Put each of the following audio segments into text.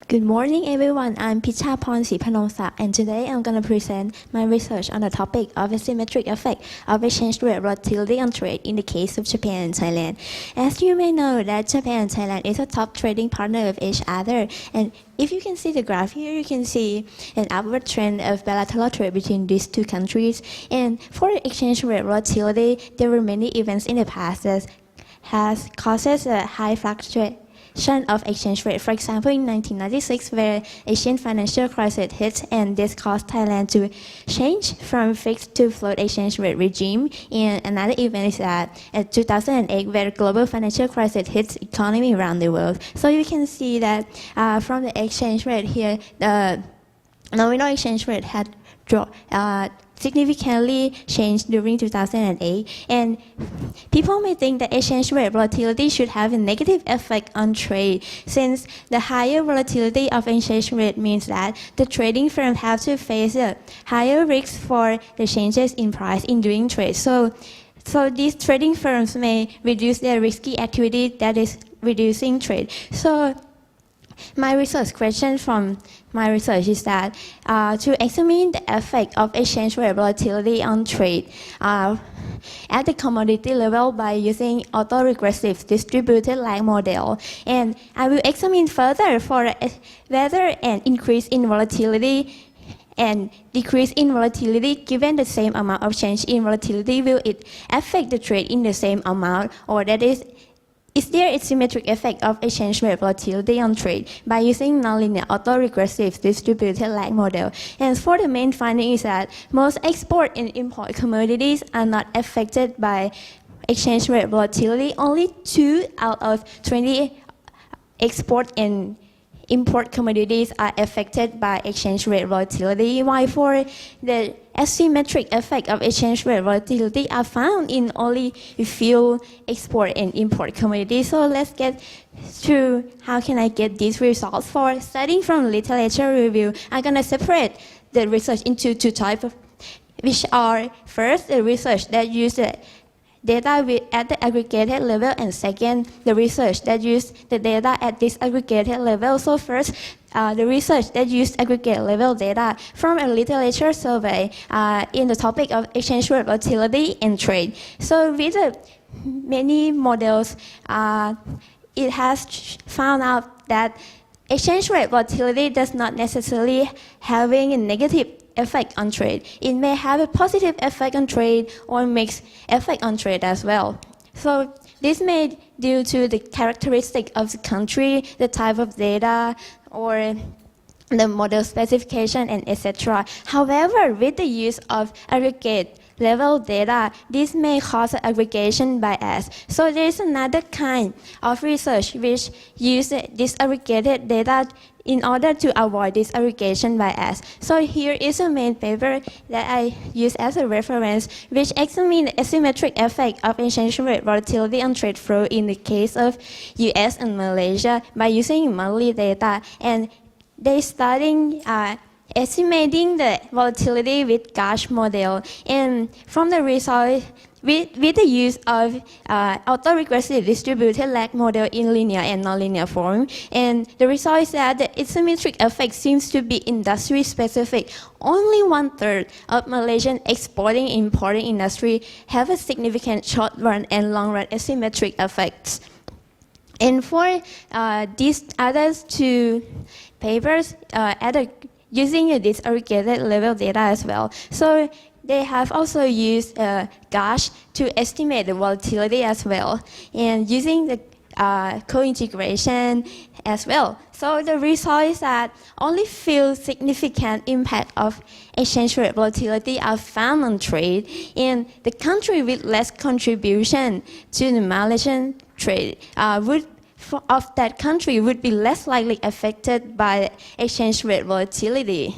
Good morning, everyone. I'm Chชาพร Pnom Sa, and today I'm going to present my research on the topic of asymmetric effect of exchange rate volatility on trade in the case of Japan and Thailand. As you may know, that Japan and Thailand is a top trading partner of each other, and if you can see the graph here, you can see an upward trend of bilateral trade between these two countries. And for the exchange rate volatility, there were many events in the past that has causes a high fluctuation of exchange rate. For example, in 1996, where Asian financial crisis hit, and this caused Thailand to change from fixed to float exchange rate regime. And another event is that in 2008, where global financial crisis hits economy around the world. So you can see that from the exchange rate here, the nominal exchange rate had dropped. Significantly changed during 2008, and people may think that exchange rate volatility should have a negative effect on trade, since the higher volatility of exchange rate means that the trading firms have to face a higher risk for the changes in price in doing trade. So these trading firms may reduce their risky activity, that is reducing trade. So my research question from my research is that to examine the effect of exchange rate volatility on trade at the commodity level by using autoregressive distributed lag model. And I will examine further for whether an increase in volatility and decrease in volatility given the same amount of change in volatility, will it affect the trade in the same amount, or that is there a symmetric effect of exchange rate volatility on trade by using nonlinear autoregressive distributed lag model? And for the main finding is that most export and import commodities are not affected by exchange rate volatility. Only 2 out of 20 export and import commodities are affected by exchange rate volatility, while for the asymmetric effect of exchange rate volatility are found in only a few export and import commodities. So let's get to how can I get these results. For studying from literature review, I'm going to separate the research into 2 types, which are first the research that uses data at the aggregated level, and second, the research that use the data at this aggregated level. So first, the research that used aggregate level data from a literature survey in the topic of exchange rate volatility and trade. So with the many models, it has found out that exchange rate volatility does not necessarily having a negative effect on trade. It may have a positive effect on trade or mixed effect on trade as well. So this may due to the characteristic of the country, the type of data, or the model specification, and etc. However, with the use of aggregate level data, this may cause an aggregation bias. So there is another kind of research which uses this aggregated data in order to avoid this aggregation bias. So here is a main paper that I use as a reference, which examines the asymmetric effect of exchange rate volatility on trade flow in the case of US and Malaysia by using monthly data. And they studying estimating the volatility with GASH model. And from the result, with the use of autoregressive distributed lag model in linear and nonlinear form, and the result is that the asymmetric effect seems to be industry specific. Only 1/3 of Malaysian exporting and importing industry have a significant short-run and long-run asymmetric effects. And for these other 2 papers, using this aggregated level data as well. So they have also used GASH to estimate the volatility as well, and using the co-integration as well. So the result is that only few significant impact of exchange rate volatility are found on trade, and the country with less contribution to the Malaysian trade of that country would be less likely affected by exchange rate volatility.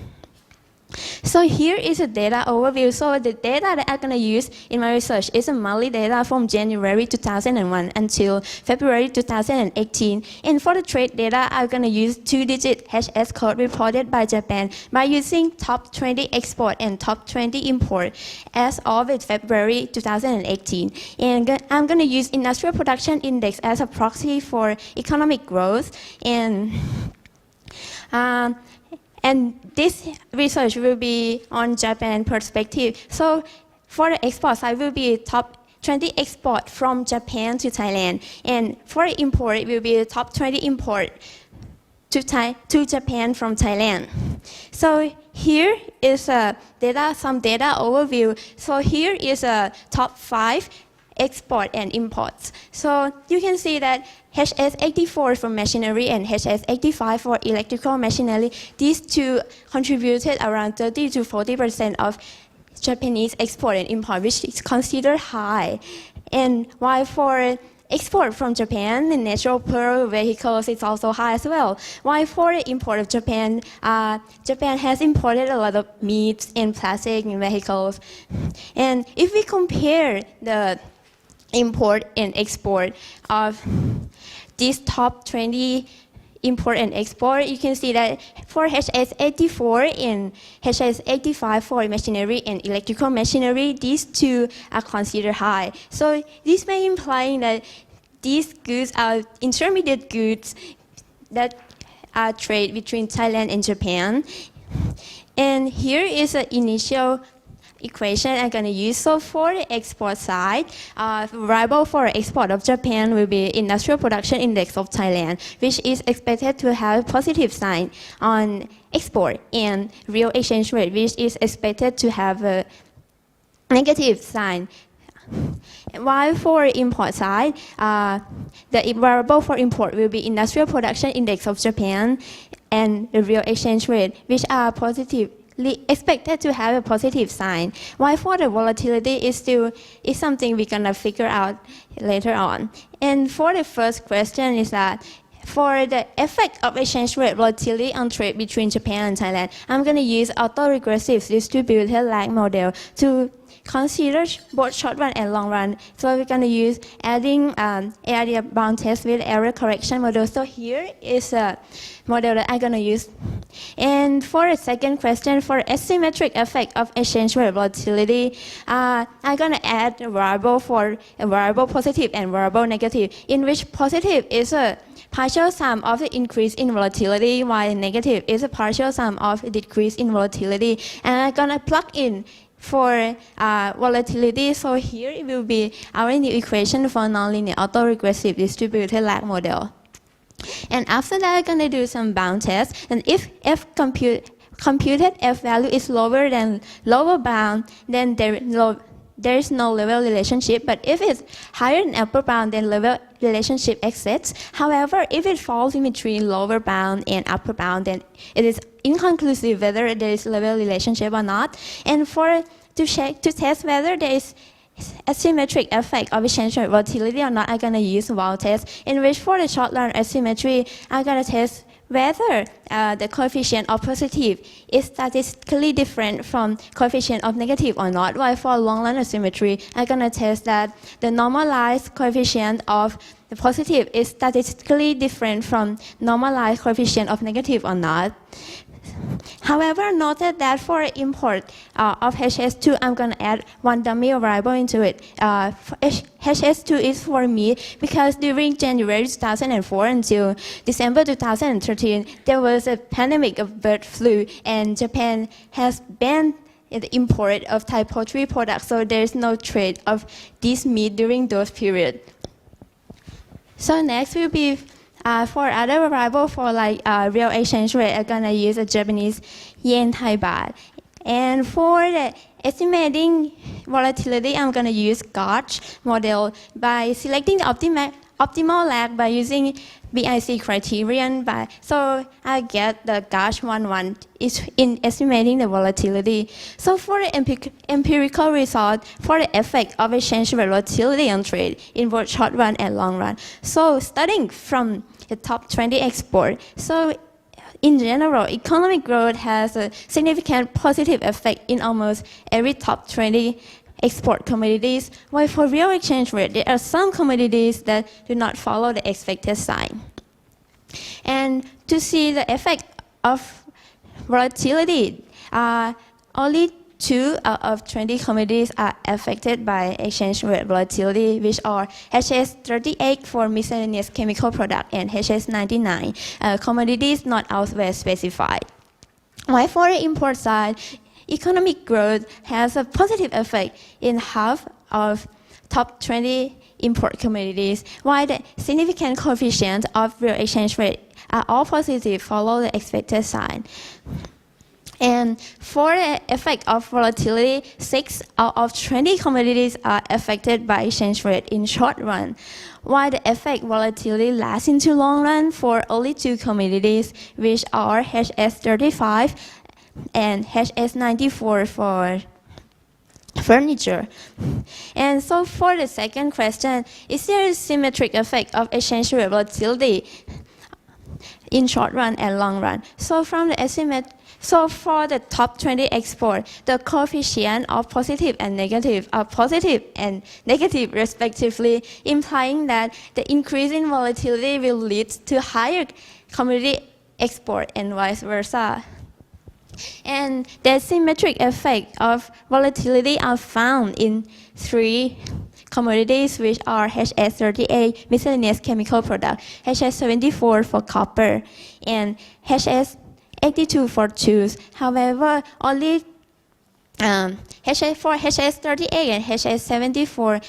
So here is a data overview. So the data that I'm going to use in my research is a monthly data from January 2001 until February 2018. And for the trade data, I'm going to use 2-digit HS code reported by Japan by using top 20 export and top 20 import as of February 2018. And I'm going to use industrial production index as a proxy for economic growth. And And this research will be on Japan perspective. So for the export side will be top 20 export from Japan to Thailand. And for import, it will be top 20 import to Japan from Thailand. So here is some data overview. So here is a top 5 export and imports. So you can see that HS84 for machinery and HS85 for electrical machinery, these two contributed around 30 to 40% of Japanese export and import, which is considered high. And while for export from Japan, the natural pearl vehicles is also high as well. While for the import of Japan, Japan has imported a lot of meats and plastic vehicles. And if we compare the import and export of these top 20 import and export, you can see that for HS84 and HS85 for machinery and electrical machinery, these two are considered high. So this may imply that these goods are intermediate goods that are trade between Thailand and Japan. And here is an initial equation I'm going to use. So for the export side, variable for export of Japan will be industrial production index of Thailand, which is expected to have a positive sign on export, and real exchange rate, which is expected to have a negative sign. While for import side, the variable for import will be industrial production index of Japan and the real exchange rate, which are positive, expected to have a positive sign. While for the volatility is something we're gonna figure out later on. And for the first question is that for the effect of exchange rate volatility on trade between Japan and Thailand, I'm gonna use autoregressive distributed lag model to consider both short run and long run. So we're going to use adding area bound test with error correction model. So here is a model that I'm going to use. And for the second question, for asymmetric effect of exchange rate volatility, I'm going to add a variable for a variable positive and variable negative, in which positive is a partial sum of the increase in volatility, while negative is a partial sum of a decrease in volatility. And I'm going to plug in for volatility. So here it will be our new equation for nonlinear autoregressive distributed lag model. And after that, I'm going to do some bound tests. And if computed F value is lower than lower bound, then there is no level relationship. But if it's higher than upper bound, then level relationship exists. However, if it falls in between lower bound and upper bound, then it is inconclusive whether there is level relationship or not. And to test whether there is asymmetric effect of exchange rate volatility or not, I'm going to use Vol test, in which for the short run asymmetry, I'm going to test whether the coefficient of positive is statistically different from coefficient of negative or not. While for long run asymmetry, I'm going to test that the normalized coefficient of the positive is statistically different from normalized coefficient of negative or not. However, noted that for import of HS2, I'm going to add one dummy variable into it. HS2 is for meat because during January 2004 until December 2013, there was a pandemic of bird flu, and Japan has banned the import of Thai poultry products, so there is no trade of this meat during those periods. So next will be for other variable for like real exchange rate, I'm gonna use a Japanese yen Thai baht. And for the estimating volatility, I'm gonna use Gauge model by selecting the optimal lag by using BIC criterion. So I get the Gauge 1 is in estimating the volatility. So for the empirical result for the effect of exchange rate volatility on trade in both short run and long run. So starting from the top 20 export. So in general, economic growth has a significant positive effect in almost every top 20 export commodities, while for real exchange rate, there are some commodities that do not follow the expected sign. And to see the effect of volatility, only 2 out of 20 commodities are affected by exchange rate volatility, which are HS38 for miscellaneous chemical product and HS99 commodities not elsewhere specified. While for the import side, economic growth has a positive effect in half of top 20 import commodities, while the significant coefficients of real exchange rate are all positive, follow the expected sign. And for the effect of volatility, 6 out of 20 commodities are affected by exchange rate in short run, while the effect volatility lasts into long run for only 2 commodities, which are HS35 and HS94 for furniture. And so for the second question, is there a symmetric effect of exchange rate volatility in short run and long run? So from the estimate, so for the top 20 export, the coefficient of positive and negative are positive and negative respectively, implying that the increase in volatility will lead to higher commodity export and vice versa. And the symmetric effect of volatility are found in 3 commodities, which are HS38 miscellaneous chemical product, HS74 for copper, and HS82 for tools. However, only for HS38 and HS74,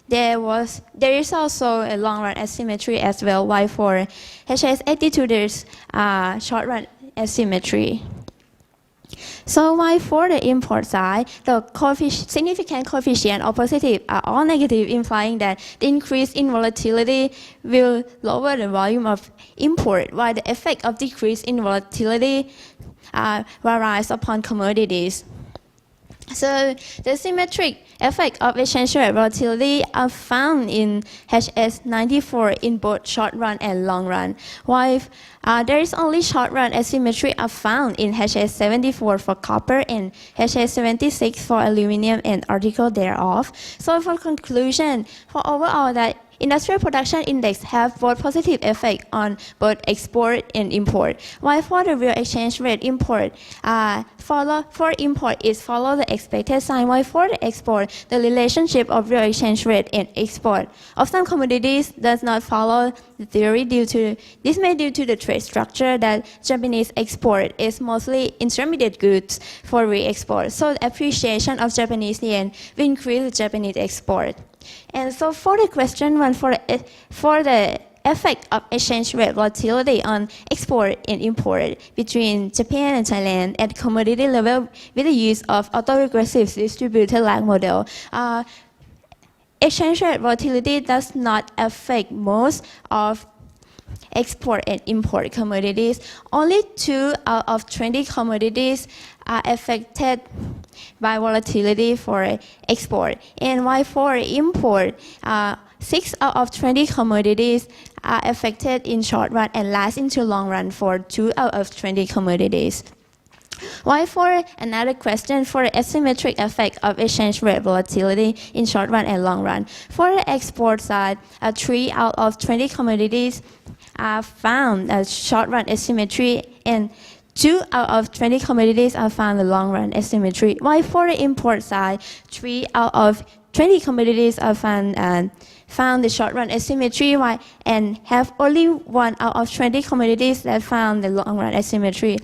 there is also a long run asymmetry as well, while for HS82 there's short run asymmetry. So while for the import side, the significant coefficient or positive are all negative, implying that the increase in volatility will lower the volume of import, while the effect of decrease in volatility varies upon commodities. So the symmetric effect of exchange rate volatility are found in HS94 in both short run and long run, while there is only short run asymmetry are found in HS74 for copper and HS76 for aluminum and article thereof. So for conclusion, for overall that industrial production index have both positive effect on both export and import, while for the real exchange rate import, for import is follow the expected sign, while for the export, the relationship of real exchange rate and export of some commodities does not follow the theory due to the trade structure that Japanese export is mostly intermediate goods for re-export. So the appreciation of Japanese yen will increase the Japanese export. And so for the question one, for the effect of exchange rate volatility on export and import between Japan and Thailand at commodity level with the use of autoregressive distributed lag model, exchange rate volatility does not affect most of export and import commodities. Only 2 out of 20 commodities are affected by volatility for export. And while for import, 6 out of 20 commodities are affected in short run and last into long run for 2 out of 20 commodities. While for another question, for the asymmetric effect of exchange rate volatility in short run and long run, for the export side, 3 out of 20 commodities are found as short run asymmetry, and 2 out of 20 commodities are found in long run asymmetry. While for the import side, 3 out of 20 commodities are found the short run asymmetry, and have only 1 out of 20 commodities that found the long run asymmetry.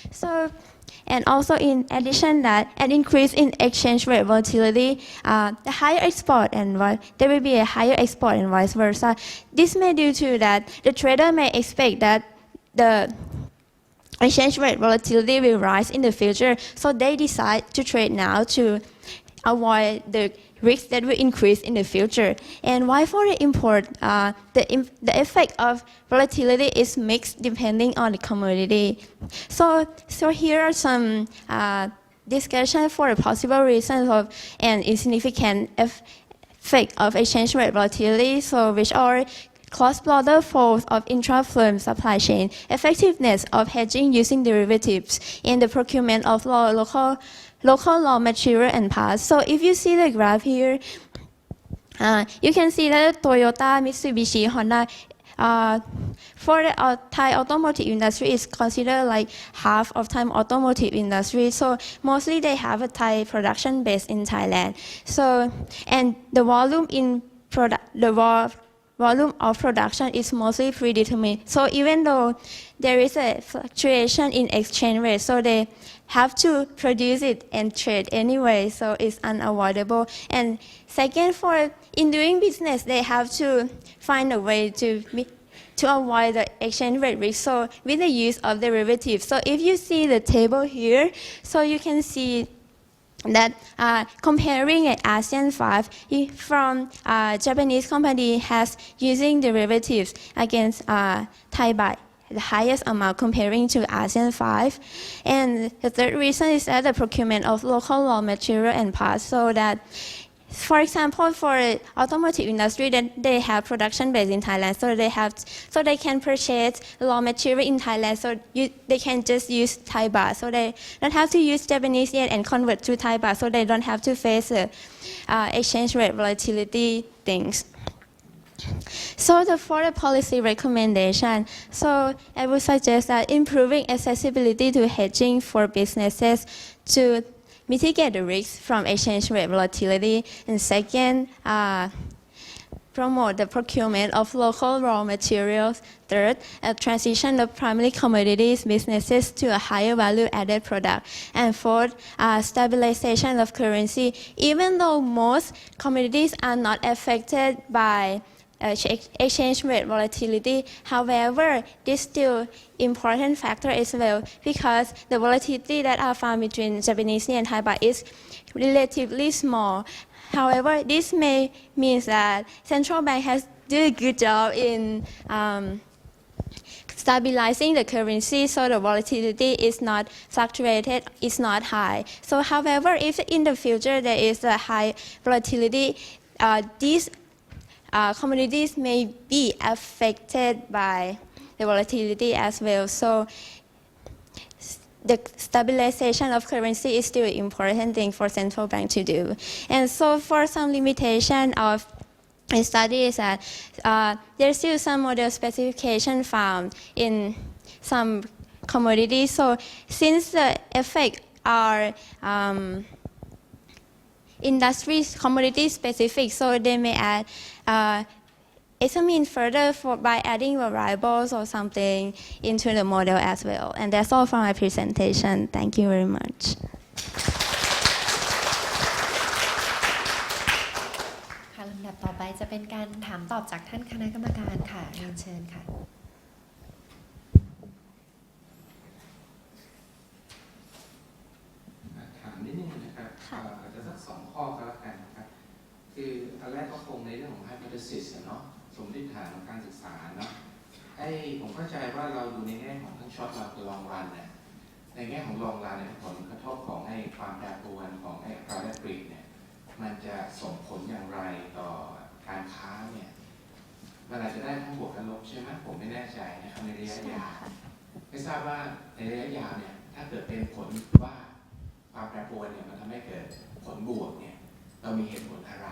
So, and also in addition that an increase in exchange rate volatility, the higher export and there will be a higher export and vice versa. This may due to that the trader may expect that the exchange rate volatility will rise in the future, so they decide to trade now to avoid the risk that will increase in the future. And while for the import, the effect of volatility is mixed depending on the commodity. So here are some discussion for the possible reasons of an insignificant effect of exchange rate volatility, so which are cross-border flows of intra-firm supply chain, effectiveness of hedging using derivatives, and the procurement of local raw material and parts. So if you see the graph here, you can see that Toyota, Mitsubishi, Honda for the Thai automotive industry is considered like half of Thai automotive industry. So mostly they have a Thai production base in Thailand. So and the volume in volume of production is mostly predetermined. So even though there is a fluctuation in exchange rate, so they have to produce it and trade anyway, so it's unavoidable. And second, in doing business, they have to find a way to avoid the exchange rate risk, so with the use of derivatives. So if you see the table here, so you can see that comparing an ASEAN 5 from Japanese company has using derivatives against Thai baht, the highest amount comparing to ASEAN 5. And the third reason is that the procurement of local raw material and parts, so that for example, for automotive industry, then they have production base in Thailand, so they can purchase raw material in Thailand, so they can just use Thai baht, so they don't have to use Japanese yen and convert to Thai baht, so they don't have to face exchange rate volatility things. So for the policy recommendation, so I would suggest that improving accessibility to hedging for businesses to mitigate the risk from exchange rate volatility, and second, promote the procurement of local raw materials. Third, a transition of primary commodities businesses to a higher value-added product. And fourth, stabilization of currency. Even though most commodities are not affected by exchange rate volatility, however, this still important factor as well, because the volatility that are found between Japanese yen and Thai baht is relatively small. However, this may mean that central bank has done a good job in stabilizing the currency, so the volatility is not fluctuated, is not high. So however, if in the future there is a high volatility, these commodities may be affected by the volatility as well. So the stabilization of currency is still an important thing for central bank to do. And so for some limitation of a study is that there's still some model specification found in some commodities. So since the effects are industry commodity specific, so they may add examine further by adding variables or something into the model as well. And that's all for my presentation. Thank you very much. ค่ะลำดับต่อไปจะเป็นการถามตอบจากท่านคณะกรรมการค่ะเรียนเชิญค่ะถามนิดนึงนะครับอาจจะสัก2 ข้อก็แล้วกันนะครับคืออันแรกก็คงในเรื่องของ hypothesis เนาะสมมติฐานของการศึกษาเนาะผมเข้าใจว่าเราดูในแง่ของทั้งช็อตกับลองรันเนี่ยในแง่ของลองรันเนี่ยผลกระทบของความแปรปรวนของอัตราแลกเปลี่ยนเนี่ยมันจะส่งผลอย่างไรต่อการค้าเนี่ยมันอาจจะได้ทั้งบวกและลบใช่ไหมผมไม่แน่ใจนะครับในระยะยาวไม่ทราบว่าในระยะยาวเนี่ยถ้าเกิดเป็นผลว่าความแปรปรวนเนี่ยมันทำให้เกิดผลบวกเนี่ยเรามีเหตุผลอะไร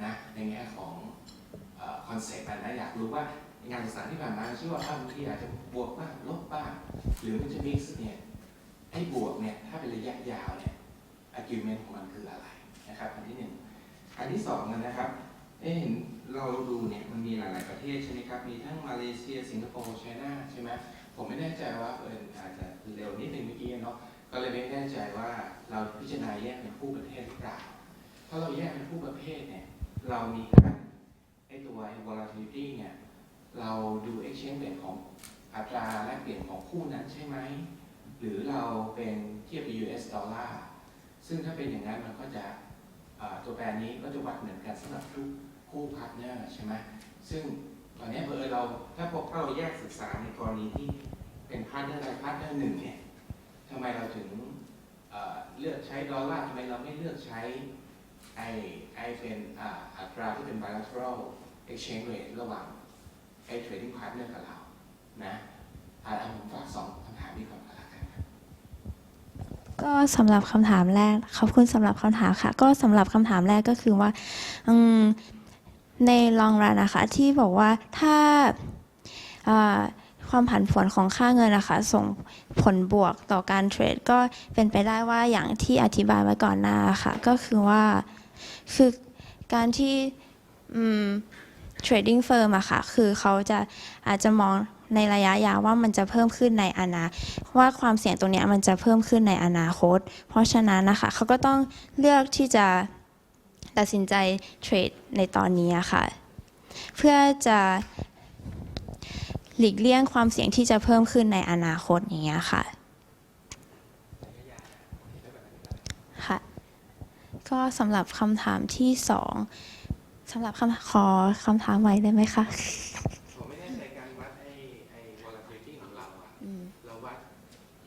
นะในแง่ของคอนเซ็ปต์นะอยากรู้ว่างานศึกษาที่ผ่านมาชื่อว่าบางทีอาจจะบวกบ้างลบบ้างหรือมันจะมิกซ์เนี่ยให้บวกเนี่ยถ้าเป็นระยะยาวเนี่ย argument ของมันคืออะไรนะครับอันที่1อันที่2นะครับเห็นเราดูเนี่ยมันมีหลายๆประเทศใช่ไหมครับมีทั้งมาเลเซียสิงคโปร์ไชน่าใช่ไหมผมไม่แน่ใจว่าอาจจะเร็วนิดนึงเมื่อกี้เนาะก็เลยไม่แน่ใจว่าเราพิจารณาแยกเป็นคู่ประเทศหรือเปล่าถ้าเราแยกเป็นคู่ประเภทเนี่ยเรามีการตัว volatility เนี่ยเราดู exchange rate ของอัตราแลกเปลี่ยนของคู่นั้นใช่ไหมหรือเราเป็นเทียบ US ดอลลาร์ซึ่งถ้าเป็นอย่างนั้นมันก็จะตัวแปรนี้ก็จะวัดเหมือนกันสำหรับทุกคู่พาร์ทเนอร์ใช่ไหมซึ่งตอนนี้เราถ้าเราแยกศึกษาในกรณีที่เป็นพาร์ทเนอร์ใดพาร์ทเนอร์หนึ่งเนี่ยทำไมเราถึงเลือกใช้ดอลลาร์ทำไมเราไม่เลือกใช้เป็นอัตราที่เป็น bilateral exchange rate ระหว่างtrading partner กับเรานะผมฝาก2 คำถามนี้ก่อนก็แล้วกันครับก็สำหรับคำถามแรกขอบคุณสำหรับคำถามค่ะก็สำหรับคำถามแรกก็คือว่าใน long run นะคะที่บอกว่าถ้า ความผันผวนของค่าเงินนะคะส่งผลบวกต่อการเทรดก็เป็นไปได้ว่าอย่างที่อธิบายไว้ก่อนหน้าค่ะก็คือว่าคือการที่trading firm อะค่ะคือเขาจะอาจจะมองในระยะยาวว่ามันจะเพิ่มขึ้นในว่าความเสี่ยงตรงนี้มันจะเพิ่มขึ้นในอนาคตเพราะฉะนั้นนะคะเขาก็ต้องเลือกที่จะตัดสินใจเทรดในตอนนี้ค่ะเพื่อจะหลีกเลี่ยงความเสี่ยงที่จะเพิ่มขึ้นในอนาคตอย่างเงี้ยค่ะค่ะก็สำหรับคำถามที่2สำหรับขอคำถามใหม่ได้ไหมคะผมไม่แน่ใจการวัดไอ้ volatility ของเราอะเราวัด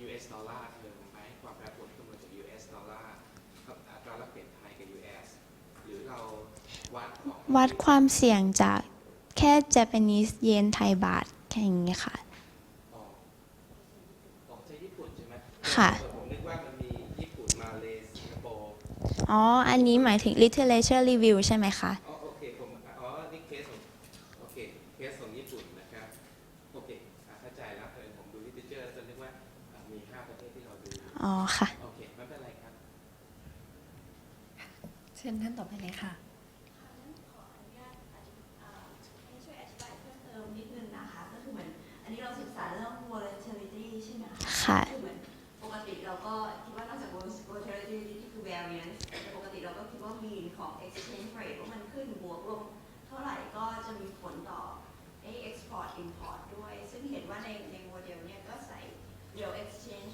US ดอลลาร์เทอมไหมความแปรปรวนขึ้นมาจาก US ดอลลาร์อัตราแลกเปลี่ยนไทยกับ US หรือเราวัดความเสี่ยงจากแค่ Japanese yen ไทยบาทแค่อย่างนี้ค่ะของใช้ญี่ปุ่นใช่ไหมค่ะผมนึกว่ามันมีญี่ปุ่นมาเลสิงคโปร์อันนี้หมายถึง literature review ใช่ไหมคะโอเคนี่เคสของญี่ปุ่นนะครับโอเคเข้าใจแล้วผมดู literature จะนึกว่ามี5ประเทศที่เราดูค่ะโอเคไม่เป็นไรครับเชิญท่านต่อไปเลยค่ะอันนี้เราศึกษาเรื่อง volatility ใช่ไหมคะค่ะคือเหมือนปกติเราก็คิดว่านอกจาก volatility ที่คือ variance ปกติเราก็คิดว่า mean ของ exchange rate ว่ามันขึ้นบวกลงเท่าไหร่ก็จะมีผลต่อexport import ด้วยซึ่งเห็นว่าในโมเดลเนี่ยก็ใส่ real exchange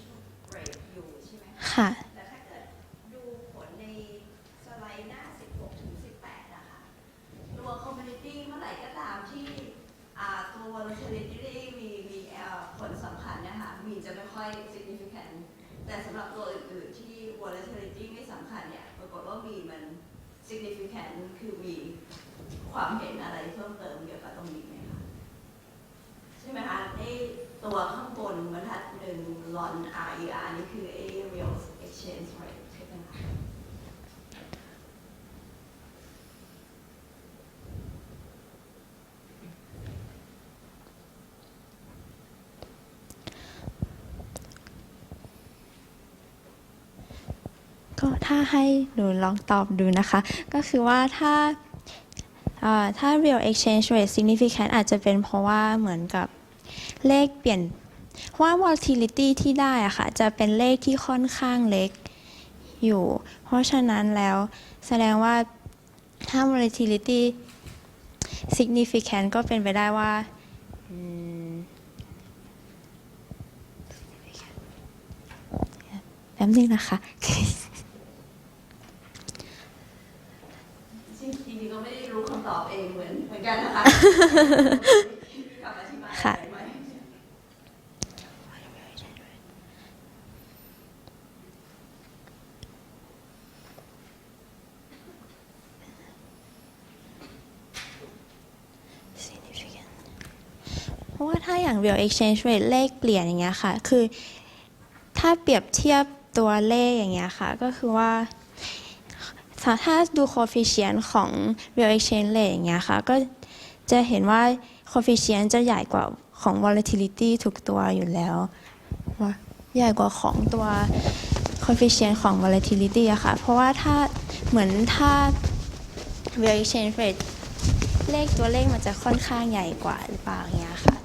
rate อยู่ใช่ไหมค่ะแต่ถ้าเกิดดูผลในสไลด์หน้า 16 ถึง 18 นะคะตัว commodity เมื่อไหร่ก็ตามที่ตัว volatility มีผลสำคัญนะคะมีจะไม่ค่อย significant แต่สำหรับตัวอื่นๆที่ volatility ไม่สำคัญเนี่ยปรากฏว่ามีมัน significant คือมีความเห็นอะไรเพิ่มเติมเกี่ยวกับตรงนี้ไหมคะใช่ไหมคะตัวข้างบนบรรทัดหนึ่ง RON RER นี่คือ real exchange rate ใช่ไหมคะก็ถ้าให้หนูลองตอบดูนะคะก็คือว่าถ้า real exchange rate significant อาจจะเป็นเพราะว่าเหมือนกับเลขเปลี่ยนว่า volatility ที่ได้อะค่ะจะเป็นเลขที่ค่อนข้างเล็กอยู่เพราะฉะนั้นแล้วแสดงว่าถ้า volatility significant ก็เป็นไปได้ว่าแป๊บนึงนะคะจริงๆก็ไม่ได้รู้คำตอบเองเหมือนกันนะคะค่ะเพราะว่าถ้าอย่าง real exchange rate เลขเปลี่ยนอย่างเงี้ยค่ะคือถ้าเปรียบเทียบตัวเลขอย่างเงี้ยค่ะก็คือว่าถ้าดู coefficient ของ real exchange rate อย่างเงี้ยค่ะก็จะเห็นว่า coefficient จะใหญ่กว่าของ volatility ทุกตัวอยู่แล้วใหญ่กว่าของตัว coefficient ของ volatility อะค่ะเพราะว่าถ้า real exchange rate ตัวเลขมันจะค่อนข้างใหญ่กว่าหรือเปล่าอย่างเงี้ยค่ะ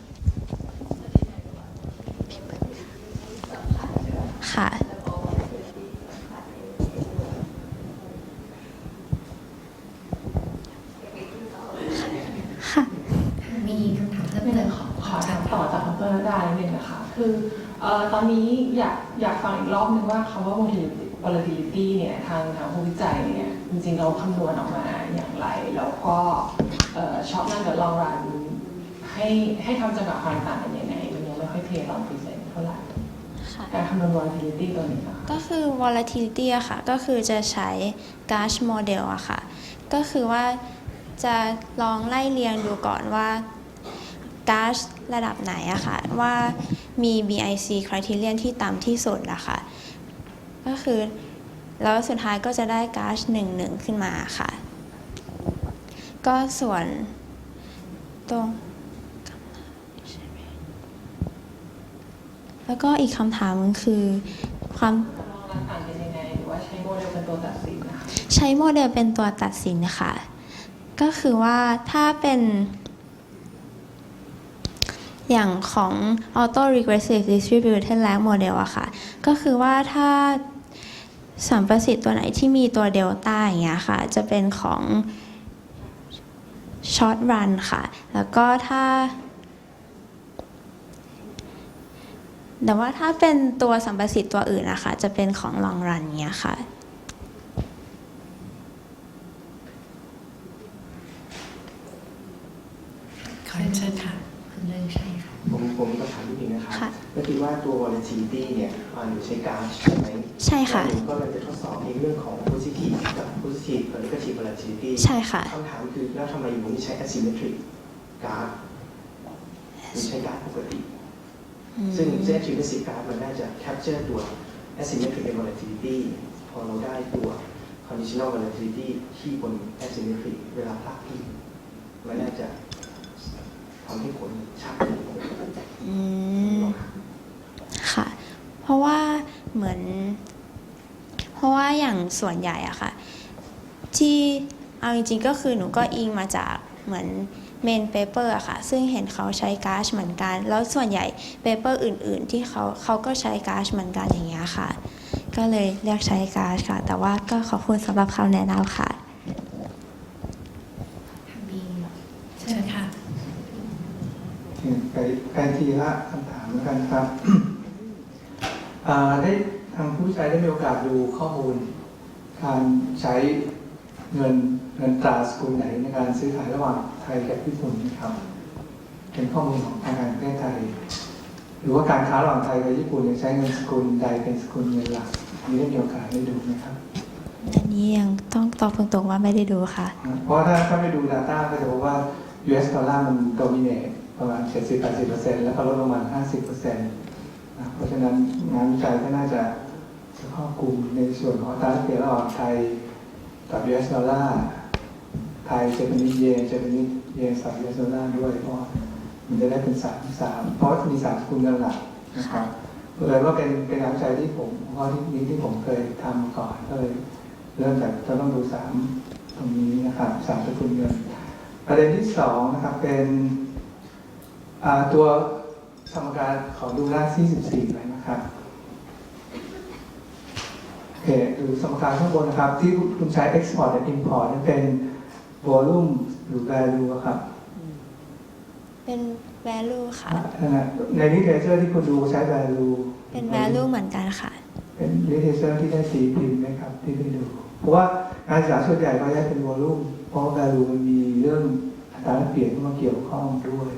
ค่ะมีคำถามเพิ่มเติมขอถามต่อจากดร.ณดานิดนึงนะคะคือตอนนี้อยากฟังอีกรอบนึงว่าคำว่า volatility เนี่ยทางผู้วิจัยเนี่ยจริงๆเราคำนวณออกมาอย่างไรแล้วก็ช็อตนั้นกับลองรันให้ทำจำกัดความต่างกันยังไงมันยังไม่ค่อยเคลียร์ลองพรีเซนต์เท่าไหร่การคำนวณ volatility ตัวนี้ค่ะก็คือ volatility อะค่ะก็คือจะใช้ gauge model อะค่ะก็คือว่าจะลองไล่เรียงดูก่อนว่าก๊าซระดับไหนอะค่ะว่ามี BIC criterion ที่ต่ำที่สุดนะคะก็คือแล้วสุดท้ายก็จะได้ก๊าซ1ขึ้นมาค่ะก็ส่วนตรง แล้วก็อีกคำถามนึงคือความ มองหลักฐานเป็นยังไงหรือว่าใช้โมเดลเป็นตัวตัดสินนะคะ ใช้โมเดลเป็นตัวตัดสินนะคะก็คือว่าถ้าเป็นอย่างของ auto regressive distributed lag model อะค่ะก็คือว่าถ้าสัมประสิทธิ์ตัวไหนที่มีตัวเดลต้าอย่างเงี้ยค่ะจะเป็นของ short run ค่ะแล้วก็แต่ว่าถ้าเป็นตัวสัมประสิทธิ์ตัวอื่นนะคะจะเป็นของ long run เงี้ยค่ะขอเชิญค่ะคุณเลิศชัยค่ะ ผมก็ถามนิดนึงนะครับ ค่ะ ก็คือว่าตัว volatility เนี่ยอยู่ใช้การใช่ไหม ใช่ค่ะ ผมก็เลยจะทดสอบในเรื่องของ positive กับ positive กับ negative volatility ใช่ค่ะ คำถามคือแล้วทำไมผมไม่ใช้ asymmetric การ์ดหรือใช้การ์ดปกติ ซึ่ง asymmetric การ์ดมันน่าจะ capture ตัว asymmetric volatility พอเราได้ตัว conditional volatility ที่บน asymmetric เวลาพลาดพิงมันน่าจะทำให้ผลชัดเจน ค่ะ เพราะว่าอย่างส่วนใหญ่อะค่ะที่เอาจริงๆก็คือหนูก็อิงมาจากเหมือนเมนเปเปอร์อะค่ะซึ่งเห็นเขาใช้ก๊าซเหมือนกันแล้วส่วนใหญ่เปเปอร์อื่นๆที่เขาก็ใช้ก๊าซเหมือนกันอย่างเงี้ยค่ะก็เลยเลือกใช้ก๊าซค่ะแต่ว่าก็ขอบคุณสำหรับคำแนะนำค่ะ มีเชิญค่ะ ไปทีละคำถามแล้วกันครับ ได้ทางผู้ใช้ได้มีโอกาสดูข้อมูลการใช้เงินตราสกุลไหนในการซื้อขายระหว่างไทยกับญี่ปุ่นนะครับเป็นข้อมูลของทางการประเทศไทยหรือว่าการค้าระหว่างไทยกับญี่ปุ่นใช้เงินสกุลใดเป็นสกุลเงินหลักมีได้มีโอกาสได้ดูไหมครับ อันนี้ยังต้องตอบตรงๆว่าไม่ได้ดูค่ะ เพราะถ้าไปดู Data ก็จะพบว่า US ดอลลาร์มันโดมิเนตประมาณ 70-80% แล้วก็ลดลงมา 50%นะเพราะฉะนั้นงานวิจัยก็น่าจะครอบคลุมในส่วนของอัตราแลกเปลี่ยนระหว่างไทยกับ US ดอลลาร์ไทยเจแปนิสเยนกับ US ดอลลาร์ด้วยเพราะมันจะได้เป็น3เพราะว่ามี3สกุลเงินหลักนะครับเลยว่าเป็นงานวิจัยที่ผมข้อที่ผมเคยทำมาก่อนก็เลยเริ่มจากจะต้องดู3ตรงนี้นะครับ3สกุลเงินประเด็นที่2นะครับเป็นตัวสมการขอดูหน้าที่14หน่อยนะครับโอเคดูสมการข้างบนนะครับที่คุณใช้ export และ import เป็น volume หรือ value ครับเป็น value ค่ะ ใน literature ที่คุณดูใช้ value เป็น value เหมือนกันค่ะ เป็น literature ที่ได้ตีพิมพ์ไหมครับที่ได้ดูเพราะว่างานศึกษาส่วนใหญ่ก็ได้เป็น volume เพราะ value มันมีเรื่องอัตราแลกเปลี่ยนเข้ามาเกี่ยวข้องด้วย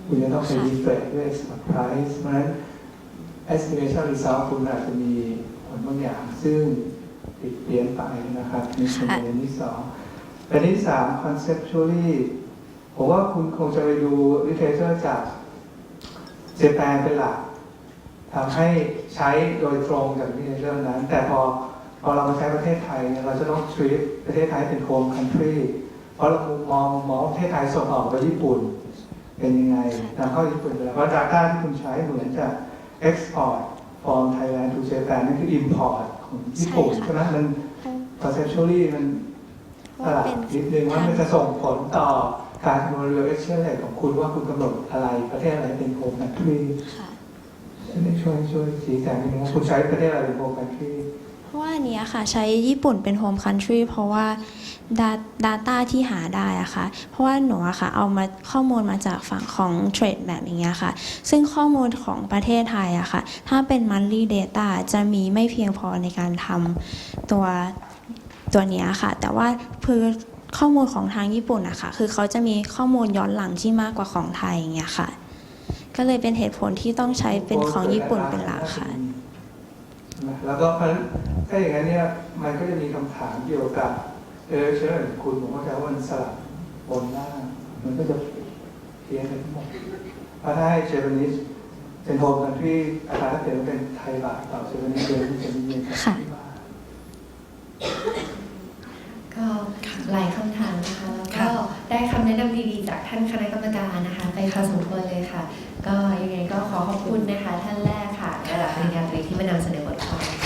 คุณจะต้องไป reflect ด้วย export price เพราะฉะนั้น estimation result คุณอาจจะมีผลบางอย่างซึ่งผิดเพี้ยนไปนะครับในส่วนประเด็นที่2ประเด็นที่3 conceptually ผมว่าคุณคงจะไปดู literature จากเจแปนเป็นหลักทำให้ใช้โดยตรงจาก literature นั้นแต่พอเรามาใช้ประเทศไทยเราจะต้อง treat ประเทศไทยเป็น home country เพราะเรามองประเทศไทยส่งออกไปญี่ปุ่นเป็นยังไงนำเข้าญี่ปุ่นแล้วเพราะ data ที่คุณใช้เหมือนจะ export from Thailand to Japan นั่นคือ import ของญี่ปุ่นเพราะนั้นมัน conceptually มันตลาดนิดนึงว่ามันจะส่งผลต่อการคำนวณ real exchange rate ของคุณว่าคุณกำหนดอะไรประเทศอะไรเป็น home country ช่วยชี้แจงนิดนึงว่าคุณใช้ประเทศอะไรเป็น home country เพราะว่าอันนี้ค่ะใช้ญี่ปุ่นเป็น home country เพราะว่า data ที่หาได้อะค่ะเพราะว่าหนูอะค่ะเอามาข้อมูลมาจากฝั่งของ trade map อย่างเงี้ยค่ะซึ่งข้อมูลของประเทศไทยอะค่ะถ้าเป็น monthly data จะมีไม่เพียงพอในการทำตัวเนี้ยค่ะแต่ว่าคือข้อมูลของทางญี่ปุ่นอะค่ะคือเขาจะมีข้อมูลย้อนหลังที่มากกว่าของไทยอย่างเงี้ยค่ะก็เลยเป็นเหตุผลที่ต้องใช้เป็นของญี่ปุ่นเป็นหลักค่ะแล้วก็ถ้าอย่างนั้นเนี่ยมันก็จะมีคำถามเกี่ยวกับเชื่อคุณผมเข้าใจว่ามันสลับบนหน้ามันก็จะเพี้ยนไปทั้งหมดเพราะถ้าให้เจแปนิสเป็นโฮมคันทรีอัตราแลกเปลี่ยนเป็นไทยบาทต่อเจแปนิสเดือนที่จะมีเงินกับที่บาทก็หลายคำถามนะคะแล้วก็ได้คำแนะนำดีๆจากท่านคณะกรรมการนะคะไปพอสมควรเลยค่ะก็ยังไงก็ขอขอบคุณนะคะท่านแรกค่ะ ระดับปริญญาตรีที่มานำเสนอบทความ